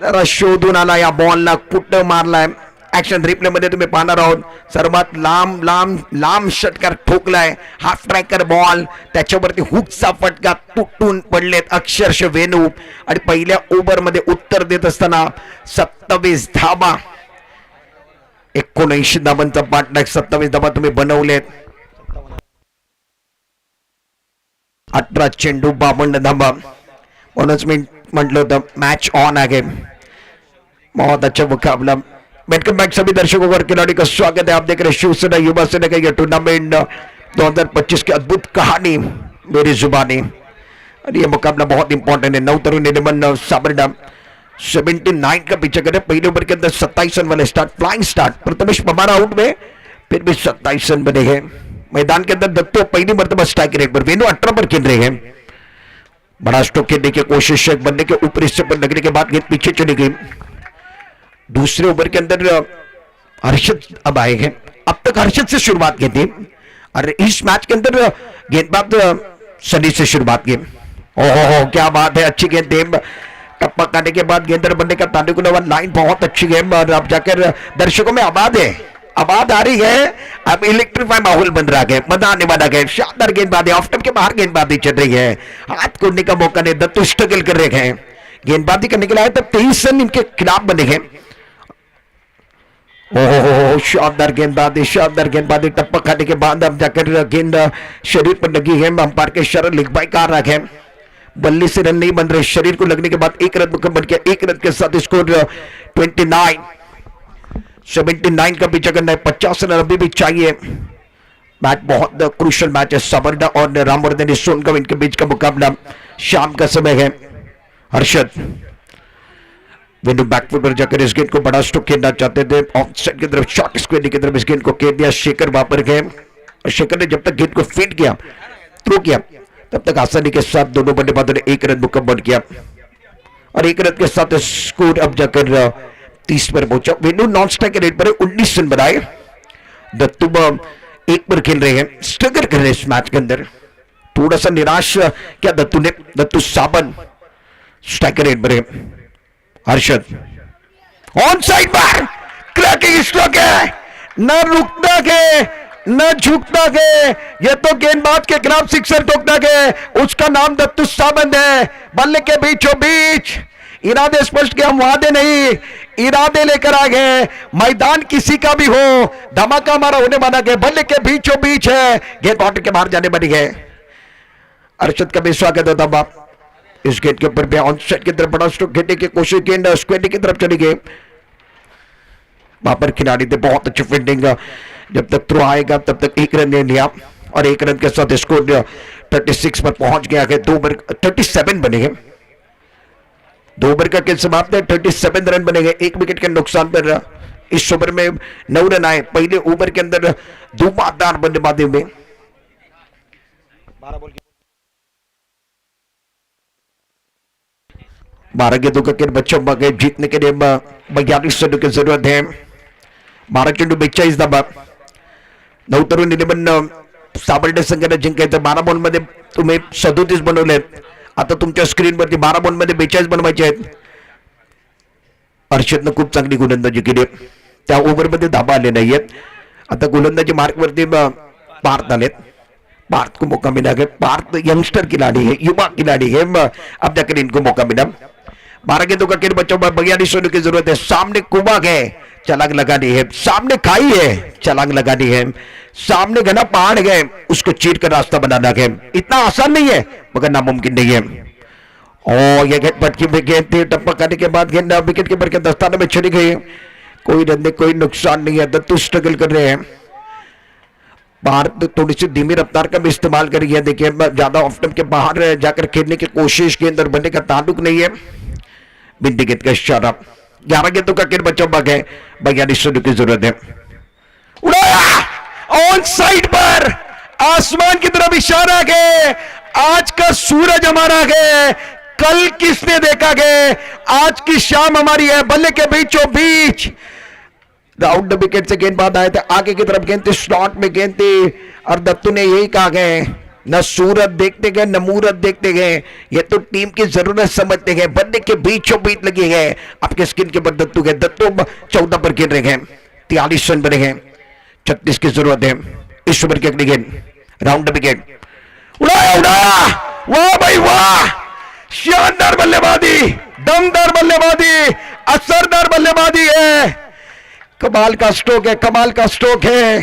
जरा शोधून आला या बॉलला. कुठं मारलाय. ऍक्शन रिप्ले मध्ये तुम्ही पाहणार आहोत. सर्वात लांब लांब लांब षटकार ठोकलाय. Half tracker ball. त्याच्यावरती हुकचा फटका. तुटून पडलेत अक्षरशः वेणू आणि पहिल्या ओव्हर मध्ये उत्तर देत असताना 27 धाबा. 19 धाबांचा पाठलाग. 27 धाबा तुम्ही बनवलेत. 18 चेंडू 52 धाबा. म्हणूनच मी म्हटलं होतं मॅच ऑन आहे. बहुत अच्छा मुकाबला. वेलकम बैक सभी दर्शकों और खिलाड़ी का स्वागत है. आप देख रहे हैं शिवसेना युवा सेना का यह टूर्नामेंट 2025 की अद्भुत कहानी मेरी जुबानी. और ये मुकाबला बहुत इंपॉर्टेंट है। नवतरु निर्मल साबरडा 79 का पीछे करे। पहले ओवर के अंदर 27 रन वाले start, flying start. Prathamesh Pawar out में, फिर भी 27 रन बने हैं। मैदान के अंदर दत्तो पहली मरतबा स्ट्राइक रेट पर, वेनु 18 पर खेल रहे हैं। बड़ा स्ट्रोक खेलने की कोशिश है, बनने के ऊपर हिस्से पर लगने के बाद गेंद पीछे चली गई। दूसरे ओवर के अंदर हर्षद अब आए हैं। अब तक हर्षद से शुरुआत की थी और इस मैच के अंदर गेंदबाज सनी से शुरुआत की। ओहो क्या बात है, अच्छी गेंद थे। टप्पा करने के बाद गेंदर बनने का तांडव लाइन बहुत अच्छी गेंद और अब जाकर दर्शकों में आबाद है, आबाद आ रही है। अब इलेक्ट्रीफाई माहौल बन रहा है, मजा आने वाला है। शानदार गेंदबाजी, ऑफ स्टंप के बाहर गेंदबाजी चल रही है। हाथ खोलने का मौका नहीं, दत्तू स्ट्रगल कर रहे हैं। गेंदबाजी करने के लिए तब 23 रन इनके खिलाफ बने हैं। ओहो शानदार गेंदबाजी, शानदार गेंदबाजी। टप्पा खाने के बाद अब जाकर गेंद शरीर पर लगी है। अंपायर के शरण लिखवाई कार रहा है। बल्ले से रन नहीं बन रहे, शरीर को लगने के बाद एक रन मुकम्मल किया। एक रन के साथ स्कोर 79 का पीछा करना है। 50 रन अभी भी चाहिए। मैच बहुत क्रूशियल मैच है। साबरडा और रामवर्धन सोनगांव इनके बीच का मुकाबला शाम का समय है। हर्षद वेनु बैकफुट पर जाकर इस गेंद को बड़ा स्ट्रोक खेलना चाहते थे। ऑफ साइड की तरफ, शॉर्ट स्क्वेयर की तरफ इस गेंद को खेल दिया। शेखर वहां पर गए और शेखर ने जब तक गेंद को फीड किया, थ्रो किया, तब तक आसानी के साथ दोनों बल्लेबाजों ने एक रन मुकम्मल किया और एक रन के साथ स्कोर अब जाकर 30 पर पहुंचा। वेनु नॉन स्ट्राइक रेट पर 19 रन बनाए। दत्तू एक पर खेल रहे हैं, स्ट्रगल कर रहे हैं इस मैच के अंदर। थोड़ा सा निराश क्या दत्तू ने। दत्तू साबन स्ट्राइक रेट पर है। Harshad on side per cracking stroke है, न रुकता के न झुकता के। ये तो गेंदबाज के खिलाफ सिक्सर ठोकता के, उसका नाम दत्तू साबंद है। बल्ले के बीचों बीच इरादे स्पष्ट के हम वादे नहीं, इरादे लेकर आ गए। मैदान किसी का भी हो, धमाका हमारा होने वाला है। बल्ले के बीचों बीच है, गेंद बाउंड्री के बाहर जाने वाली है। अर्शद का भी स्वागत होता बाप। इस गेंद के ऊपर ऑन साइड की तरफ बड़ा स्ट्रोक खेलने की कोशिश, गेंद स्क्वेयर की तरफ चली गई। वहां पर खिलाड़ी थे बहुत अच्छी फील्डिंग। जब तक थ्रो आएगा तब तक एक रन ले लिया और एक रन के साथ स्कोर 36 पर पहुंच गया है। 2 ओवर 37 बनेंगे। 2 ओवर का खेल समाप्त है। 37 रन बनेंगे, 1 विकेट के नुकसान पर। इस ओवर में 9 रन आए। पहले ओवर के अंदर धुआंधार बल्लेबाजी में 12 गेंदों का खेल बच्चों में जीतने के लिए 42 रनों की जरूरत है। 12 चेंडू 42 धावा। नवतरु निर्मल साबरडे संघाने जिंकले तर 12 बॉल मध्ये तुम्ही 37 बनवले। आता तुमच्या स्क्रीनवरती 12 बॉल मध्ये 42 बनवायचे आहेत। हर्षदनं खूप चांगली गोलंदाजी केली, त्या ओव्हर मध्ये धाबा आले नाहीयेत। आता गोलंदाजी मार्क वरती पार्थ आलेत। पार्थ को मौका मिला है। पार्थ यंगस्टर खिलाड़ी है, युवा खिलाड़ी है। अब जाकर इनको मौका मिला। 12 गेंदों का खेल बच्चों में 42 रनों की जरूरत है। सामने कुबा है, छलांग लगानी है। सामने खाई है, छलांग लगानी है। सामने घना पहाड़ है, उसको चीर कर रास्ता बनाना है। इतना आसान नहीं है मगर नामुमकिन नहीं है। और ये गेंद पटकी में गेंद थी। टप्पा करने के बाद गेंद विकेट कीपर के दस्ताने में चली गई। कोई रन नहीं, कोई नुकसान नहीं है। दत्तू स्ट्रगल कर रहे हैं। भारत थोड़ी सी धीमी रफ्तार का भी इस्तेमाल करी है। देखिए ज्यादा ऑफ स्टंप के बाहर जाकर खेलने की कोशिश के अंदर बनने का ताल्लुक नहीं है। बिंदी गेंद का इशारा। 11 गेंदों का खेल बच्चों भाग है। 42 रनों की जरूरत है। उड़ाया ऑन साइड पर, आसमान की तरफ इशारा है। आज का सूरज हमारा है, कल किसने देखा है। आज की शाम हमारी है। बल्ले के बीचों बीच राउंड विकेट से गेंदबाज आए थे। आगे की तरफ गेंद थी, स्लॉट में गेंद थी और दत्तू ने यही कहा गए, न सूरत देखते गए न मूरत देखते गए। ये तो टीम की जरूरत समझते गए। बल्ले के बीचों बीच लगे गए। आपके स्किन के ऊपर दत्तू गए। दत्तू 14 पर खेल रहे हैं। 43 रन बने हैं। 36 की जरूरत है। इस ओवर की अगली गेंद राउंड विकेट। उड़ाया उड़ाया, वाह भाई वाह, शानदार बल्लेबाजी, दमदार बल्लेबाजी, असरदार बल्लेबाजी है। कमाल का स्ट्रोक है, कमाल का स्ट्रोक है।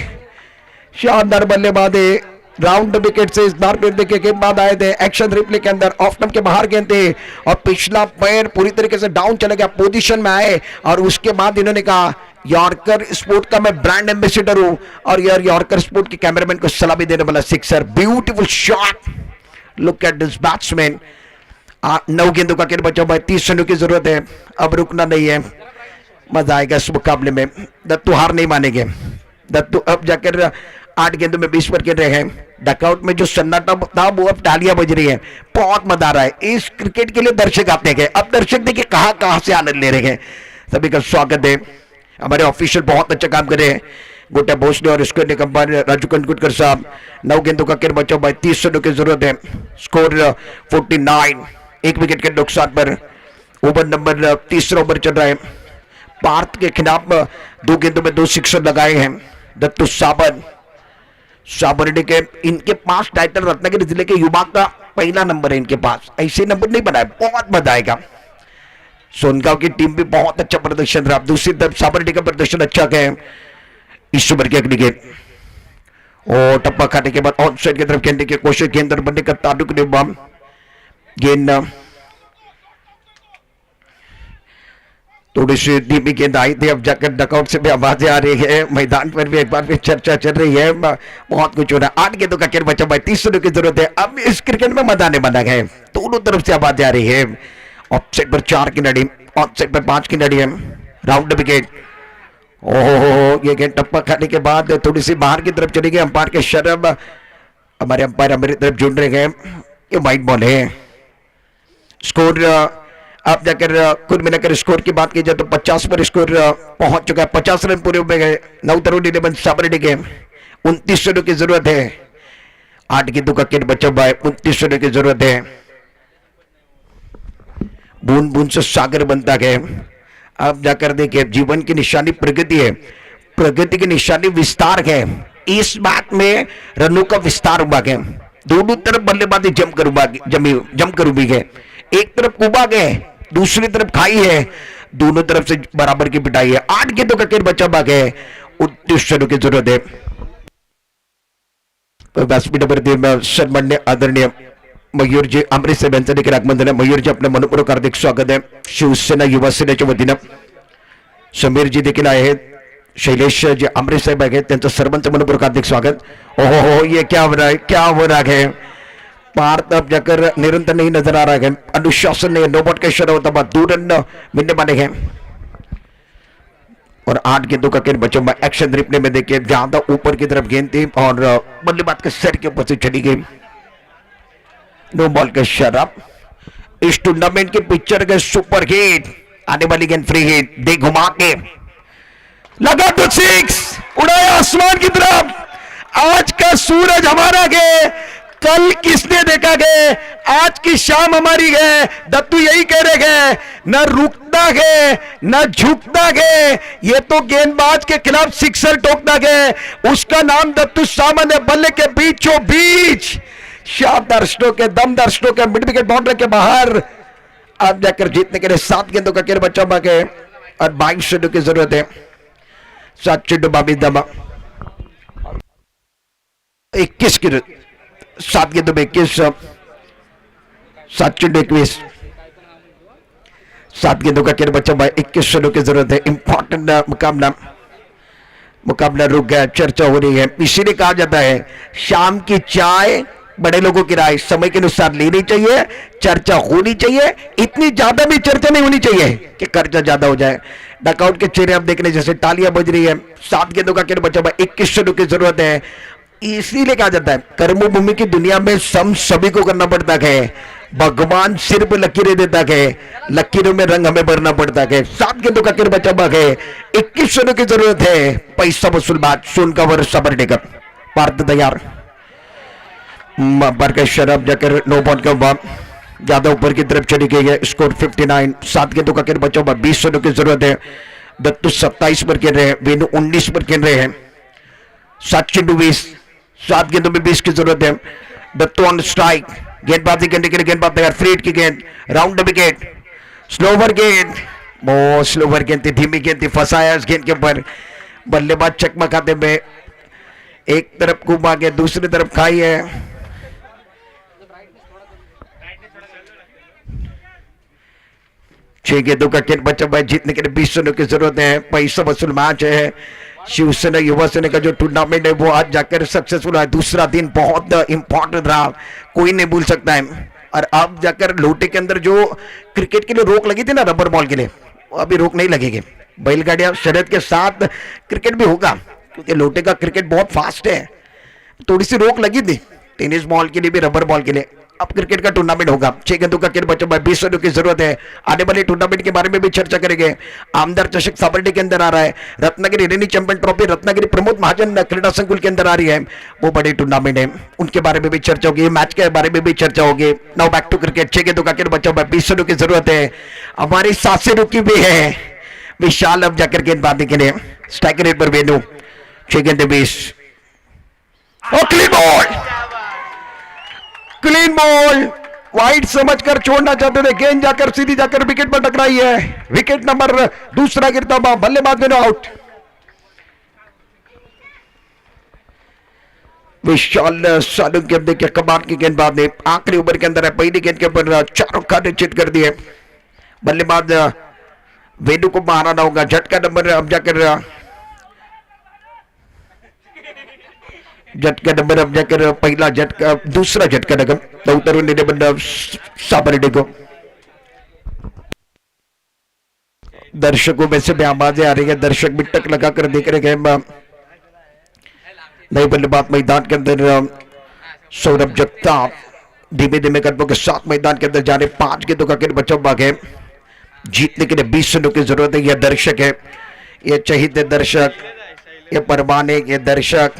शानदार बल्लेबाजी। राउंड विकेट से इस बार फिर देखिए गेंदबाज आए थे एक्शन रिप्ले के अंदर। ऑफ स्टंप के बाहर गेंद थे और पिछला पैर पूरी तरीके से डाउन चला गया। पोजीशन में आए और उसके बाद इन्होंने कहा यॉर्कर स्पोर्ट का मैं ब्रांड एम्बेसडर हूं और यार यॉर्कर स्पोर्ट के कैमरामैन को सलामी देने वाला sixer. Beautiful shot. Look at this batsman. 9 गेंदों का खेल बचा हुआ है, 30 रनों की जरूरत है, अब रुकना नहीं है, मजा आएगा इस मुकाबले में। दत्तू हार नहीं मानेंगे, दत्तू अब जाकर 8 गेंदों में 20 पर खेल रहे हैं। डकआउट में जो सन्नाटा था वो अब तालियां बज रही है, बहुत मजा आ रहा है। इस क्रिकेट के लिए दर्शक आते हैं, अब दर्शक देखिए कहां कहां से आनंद ले रहे हैं। सभी का स्वागत है। हमारे ऑफिशियल बहुत अच्छा काम कर रहे हैं, गोटा भोसले और इसको निकम्बर राजू कंडकुटकर साहब। 9 गेंदों का खेल बचा हुआ है, 30 रनों की जरूरत है, स्कोर 49, 1 विकेट के नुकसान पर। ओवर नंबर 30 ओवर चल रहा है। पार्थ के खिलाफ 2 गेंदों में 2 सिक्सर लगाए हैं दत्तू साबरडी के। इनके पास टाइटल रत्नागिरी जिले के युवा का पहला नंबर है इनके पास, ऐसे नंबर नहीं बनाए, बहुत मजा आएगा। सोनगांव की टीम भी बहुत अच्छा प्रदर्शन रहा। दूसरी तरफ साबरडी का प्रदर्शन अच्छा है। इस ओवर की अगली गेंद और टप्पा खाने के बाद ऑन साइड की तरफ खेलने की कोशिश, गेंद बनने का ताल्लुक ने बम गेंद थोड़ी सी धीमी गेंद आई थी, अब जाकर डकआउट से भी आवाजें आ रही है, मैदान पर भी एक बार फिर चर्चा चल रही है, बहुत कुछ हो रहा है। 8 गेंदों का खेल बचा हुआ है, 30 रनों की जरूरत है। अब इस क्रिकेट में मजा आने वाला है, दोनों तरफ से आवाजें आ रही है। ऑफ साइड पर 4 खिलाड़ी, ऑन साइड पर 5 खिलाड़ी है, राउंड विकेट। ओहो, ये गेंद टप्पा खाने के बाद थोड़ी सी बाहर की तरफ चली गई। अंपायर के शर्म, हमारे अंपायर हमारी तरफ जुड़ रहे हैं, ये वाइट बॉल है। स्कोर अब जाकर कुल मिलाकर स्कोर की बात की जाए तो 50 पर स्कोर पहुंच चुका है, 50 रन पूरे हो गए। 9 तरुण 11 साबरडी के 29 रनों की जरूरत है। 8 गेंदों का खेल बचा हुआ है, 29 रनों की जरूरत है। बूंद बूंद से सागर बनता है। अब जाकर देखिए, जीवन की निशानी प्रगति है, प्रगति की निशानी विस्तार है। इस बात में रनों का विस्तार हुआ है, दोनों तरफ बल्लेबाजी जमकर उभी है। एक तरफ कुबा गए, दूसरी तरफ खाई है, दोनों तरफ से बराबर की पिटाई है। 8 गेंदों का खेल बचा हुआ है, 29 रनों की जरूरत है। सन्मान्य आदरणीय मयूर जी अमृत से यांचं देखील आगमन झालं। मयूर जी आपलं मनपूर्वक हार्दिक स्वागत आहे। शिवसेना युवा सेनेच्या वतीनं समीर जी देखील आहेत, शैलेश जी अमृत साहेब आहेत, त्यांचं सर्वांचं मनपूर्वक हार्दिक स्वागत। ओहो हो, ये क्या हो रहा है, क्या हो रहा है। भारत अब जाकर निरंतर नहीं नजर आ रहा है, अनुशासन नहीं, नो बॉट का इशारा होता बाद 2 रन मिलने वाले हैं। और 8 गेंदों का खेल बचा हुआ। एक्शन रिप्ले में देखिए, ज्यादा ऊपर की तरफ गेंद थी और बल्लेबाज के सर के ऊपर से चली गई, नो बॉल का इशारा। इस टूर्नामेंट के पिक्चर के सुपर हिट, आने वाली गेंद फ्री हिट, दे घुमा के लगा तो 6, उड़ाया आसमान की तरफ। आज का सूरज हमारा है, कल किसने देखा है, आज की शाम हमारी है। दत्तू यही कह रहे हैं, न रुकता है न झुकता है, ये तो गेंदबाज के खिलाफ सिक्सर ठोकता है, उसका नाम दत्तू सामान्य बल्ले के बीचों बीच शानदार स्ट्रोक के, दमदार स्ट्रोक के, मिड विकेट बाउंड्री के बाहर। अब जाकर जीतने के लिए 7 गेंदों का खेल बचा हुआ है और 22 रनों की जरूरत है। 7 चुंडू 22 दमा, 21 की 7 गेंदों में 21, 7 चुंडू 21, 7 गेंदों का खेल बचा हुआ है, 21 रनों की जरूरत है। इंपॉर्टेंट मुकाबला रुक गया, चर्चा हो रही है। इसीलिए कहा जाता है शाम की चाय बड़े लोगों की राय समय के अनुसार लेनी चाहिए, चर्चा होनी चाहिए, इतनी ज्यादा भी चर्चा नहीं होनी चाहिए कि कर्जा ज्यादा हो जाए। डकआउट के चेहरे आप देखने जैसे तालियां बज रही है। 7 गेंदों का खेल बचा हुआ, 21 रनों की जरूरत है। इसीलिए कहा जाता है कर्मभूमि की दुनिया में सभी को करना पड़ता है, भगवान सिर पे लकीरें देता है, लकीरों में रंग हमें भरना पड़ता है। 7 गेंदों का खेल बचा हुआ है, 21 रनों की जरूरत है। पैसा वसूल बात, सोनगांव साबरडेकर पार्थ तैयार, बरकर शराब जाकर नो बॉल का बाद ज्यादा ऊपर की तरफ चली गई है। स्कोर 59, 7 गेंदों का खेल बचा हुआ, 20 रनों की जरूरत है। दत्तू 27 पर खेल रहे हैं, वेनु 19 पर खेल रहे हैं। 7 चुंडू 20, 7 गेंदों में 20 की जरूरत है। दत्तू ऑन स्ट्राइक, गेंदबाजी करने के लिए गेंदबाज तैयार, फ्री हिट की गेंद, राउंड विकेट, स्लोवर गेंद, बहुत स्लोवर गेंद थी, धीमी गेंद थी, फंसाया इस गेंद के ऊपर। बल्लेबाज चकमा खाते में एक तरफ घुमा के दूसरी तरफ खाई है। छह गेंदों का खेल बचा हुआ है, जीतने के लिए 20 रनों की जरूरत है। पैसा वसूल मैच है, शिवसेना युवा सेना का जो टूर्नामेंट है वो आज जाकर सक्सेसफुल है। दूसरा दिन बहुत इंपॉर्टेंट रहा, कोई नहीं भूल सकता है। और अब जाकर लोटे के अंदर जो क्रिकेट के लिए रोक लगी थी ना रबर बॉल के लिए, अभी रोक नहीं लगेगी। बैलगाड़ियां शर्यत के साथ क्रिकेट भी होगा, क्योंकि लोटे का क्रिकेट बहुत फास्ट है। थोड़ी सी रोक लगी थी टेनिस बॉल के लिए भी, रबर बॉल के लिए। अब क्रिकेट का टूर्नामेंट होगा। 6 गेंदों का खेल बच्चों, 20 रनों की जरूरत है। आने वाले टूर्नामेंट के बारे में भी चर्चा करेंगे। आमदार चषक साबरडी के अंदर आ रहा है, Ratnagiri rainy champion trophy Ratnagiri Pramod Mahajan क्रीडा संकुल के अंदर आ रही है, वो बड़ी टूर्नामेंट है, उनके बारे में भी चर्चा होगी। मैच के बारे में भी चर्चा होगी। Now back to cricket. 6 गेंदों का खेल बच्चों, 20 रनों की जरूरत है। हमारी सांसें रुकी भी है। विशाल अब जाकर गेंदबाजी के लिए स्ट्राइक रेट पर वेन्यू। 6 गेंदे 20। Clean ball, clean ball. Wide समझकर छोड़ना चाहते थे, गेंद जाकर सीधी जाकर विकेट पर टकराई है। विकेट नंबर दूसरा गिरता हुआ, बल्लेबाज में आउट। विशाल सालू के देखिए कमाल की गेंदबाज ने आखिरी ओवर के अंदर है, पहली गेंद के ऊपर 4 रन निश्चित कर दिए। बल्लेबाज वेनु को मारना होगा। झटका नंबर अब जाकर पहला झटका, दूसरा झटका नगम तो उतरू ने बंदा साबरडे को। दर्शकों में से भी आवाजें आ रही है, दर्शक भी टक लगाकर देख रहे हैं। नई बल्लेबाज मैदान के अंदर सौरभ जगताप धीमे धीमे कदमों के साथ मैदान के अंदर जाने। 5 गेंदों का खेल बच्चों भागे। जीतने के लिए 20 रनों की जरूरत है। यह दर्शक है, ये चहीते दर्शक, ये परवाने, ये दर्शक,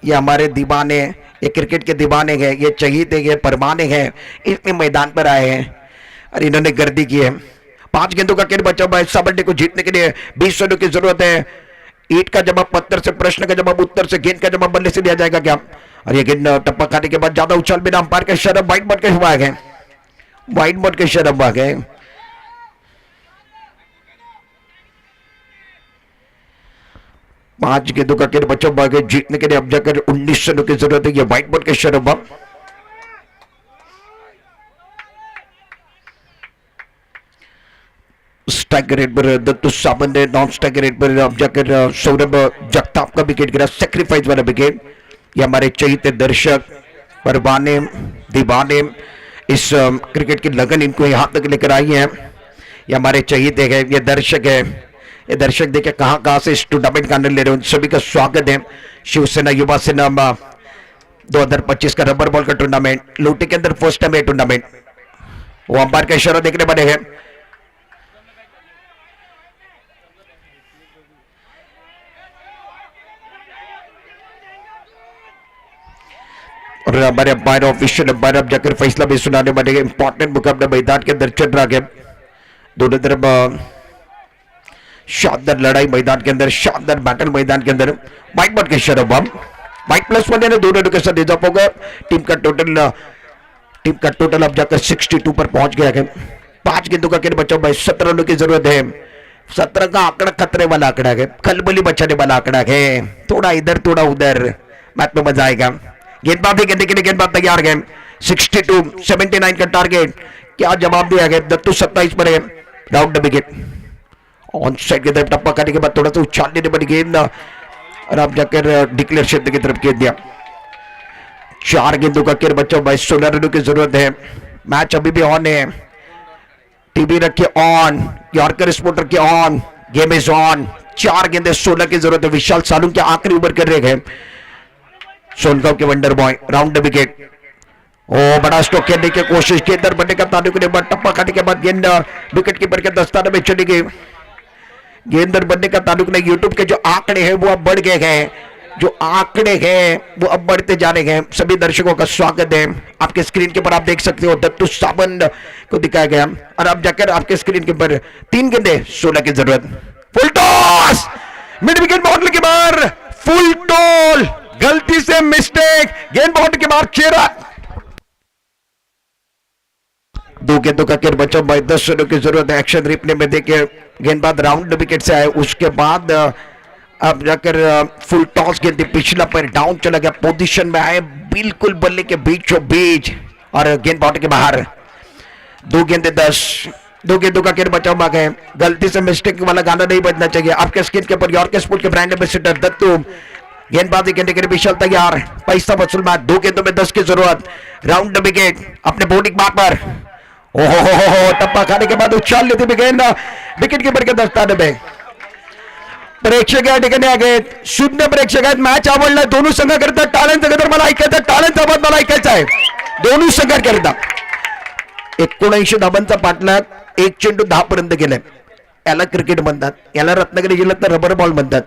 ये हमारे दीवाने, ये क्रिकेट के दीवाने हैं, ये चहीते, ये परवाने हैं, इसमें मैदान पर आए हैं और इन्होंने गर्दी की है। 5 गेंदों का खेल बचा हुआ है। साबरडे को जीतने के लिए 20 रनों की जरूरत है। ईट का जवाब पत्थर से, प्रश्न का जवाब उत्तर से, गेंद का जवाब बल्ले से दिया जाएगा क्या? और ये गेंद टप्पा खाने के बाद ज्यादा उछाल बिना अंपायर के शरफ, वाइड बॉल के हुआ गए, वाइड बॉल के शरफ आ गए। पांच गेंदों का खेल बच्चों भागे। जीतने के लिए अब जाकर 19 रनों की जरूरत है। ये वाइट बॉल के शरफ। स्ट्राइक रेट पर दत्तू सावंत ने, नॉन स्ट्राइक रेट पर अब जाकर सौरभ जगताप का विकेट गिरा, सेक्रीफाइस वाला विकेट। ये हमारे चहीते दर्शक, परवाने, दीवाने, इस क्रिकेट की लगन इनको यहां तक लेकर आई है। ये हमारे चहीते हैं, ये दर्शक है। ये दर्शक देखे कहां से इस टूर्नामेंट का आनंद ले रहे हैं। सभी का स्वागत है। शिवसेना युवा सेना 2025 का रबर बॉल का टूर्नामेंट लोटे के अंदर फर्स्ट टाइम है टूर्नामेंट। वो अंपायर का इशारा देखने बने हैं। और हमारे अंपायर ऑफिशियल अंपायर अब जाकर फैसला भी सुनाने बनेगा। इंपॉर्टेंट मुकाबला मैदान के अंदर चल रहा है। दोनों तरफ शानदार लड़ाई मैदान के अंदर, शानदार बैटल मैदान के अंदर। वाइट बॉल के शरफ, वाइट +1 यानी 2 रनों के साथ इजाफा होगा। टीम का टोटल अब जाकर 62 पर पहुंच गया है। 5 गेंदों का खेल बचा भाई, 17 रनों की जरूरत है। 17 का आंकड़ा खतरे वाला आंकड़ा है, खलबली बचाने वाला आंकड़ा है। थोड़ा इधर थोड़ा उधर, मैच में मजा आएगा। गेंदबाजी करने के लिए गेंदबाज तैयार है। 79 का टारगेट, क्या जवाब दिया गया? दत्तू 27 पर है। राउंड विकेट ऑन साइड की तरफ टप्पा करने के बाद थोड़ा सा उछालने ने बड़ी गेंद और अब जाकर डिक्लेयर क्षेत्र की तरफ खेल दिया। 4 गेंदों का खेल बच्चों, 16 रनों की जरूरत है। मैच अभी भी ऑन है। टीवी रखिए ऑन, यॉर्कर स्पोर्ट रखिए ऑन, गेम इज ऑन। 4 गेंदे 16 की जरूरत है। विशाल सालू के आखिरी ओवर कर रहे हैं। सोनगांव के वंडर बॉय, राउंड विकेट। ओ बड़ा स्ट्रोक खेलने की कोशिश के अंदर बनने का तालुक ने टप्पा खाने के बाद गेंद विकेट कीपर के दस्ताने में चली गई। गेंदर बनने का ताल्लुक नहीं। यूट्यूब के जो आंकड़े हैं वो अब बढ़ गए हैं, जो आंकड़े हैं वो अब बढ़ते जा रहे हैं। सभी दर्शकों का स्वागत है। आपके स्क्रीन के ऊपर आप देख सकते हो दत्तू सावंत को दिखाया गया और अब जाकर आपके स्क्रीन के ऊपर 3 गेंदे 16 की जरूरत। Full toss, mid wicket boundary के बाहर, फुल टॉल, गलती से मिस्टेक, गेंद बाउंड्री के बाहर, 6 रन। 2 गेंदों का खेल बचा भाई, 10 रनों की जरूरत है। एक्शन रिप्ले में देखिए गेंदबाज राउंड विकेट से आए, उसके बाद अब जाकर फुल टॉस गेंद, पिछला पैर डाउन चला गया, पोजीशन में आए बिल्कुल बल्ले के बीचों बीच और गेंद बाउंड्री के बाहर। 2 गेंदे 10, दो गेंदों का खेल बचाव भाग है, गलती से मिस्टेक वाला गाना नहीं बजना चाहिए। आपके स्क्रीन के ऊपर यॉर्कर स्पोर्ट के ब्रांड एम्बेसडर दत्तू गेंदबाजी करने के लिए विशाल तैयार, पैसा वसूल मैच, 2 गेंदों में 10 की जरूरत, राउंड विकेट अपने बॉलिंग मार्क पर। ओहो टप्पा खाने के बाद उछाल लेती हुई गेंद विकेट कीपर के दस्ताने में। प्रेक्षक या ठिकाणी आहेत, 0 प्रेक्षक आहेत। मॅच आवडलाय दोन्ही संघाकरिता, टाळ्यांचा गजर मला ऐकायचा, टाळ्यांचा आवाज मला ऐकायचा आहे दोन्ही संघाकरिता। 79 धाबांचा पाठलाग, 1 चेंडू 10 पर्यंत गेलाय। याला क्रिकेट म्हणतात, याला रत्नागिरी जिल्ह्यात रबर बॉल म्हणतात।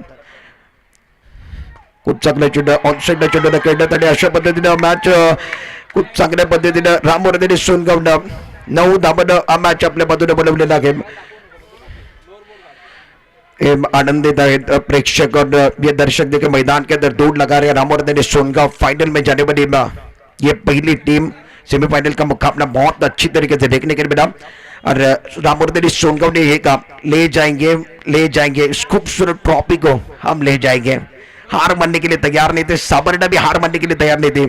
खूप चांगला चेंडू ऑनसाइड चेंडूला खेळण्यात आणि अशा पद्धतीने मॅच खूप चांगल्या पद्धतीने रामवर्धने सोनगावनं 9 धाबांना हा मॅच आपल्या बाजूने बनवलेला आहे। आनंदित आहेत प्रेक्षक और ये दर्शक देखिए मैदान के अंदर दौड़ लगा रहे हैं। रामवर्धने सोनगांव फाइनल में जाने वाली ये पहली टीम सेमीफाइनल का मुकाबला बहुत अच्छी तरीके से देखने के लिए मिला और रामवर्धने सोनगांव ने ये कहा ले जाएंगे इस खूबसूरत ट्रॉफी को हम ले जाएंगे। हार मानने के लिए तैयार नहीं थे, साबरडा भी हार मानने के लिए तैयार नहीं थे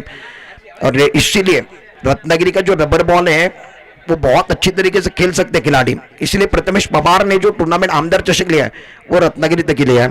और इसीलिए रत्नागिरी का जो रबर बॉल है वो बहुत अच्छी तरीके से खेल सकते खिलाड़ी, इसलिए प्रथमेश पवार ने जो टूर्नामेंट आमदार चषक लिया है वो रत्नागिरी तक ही लिया है।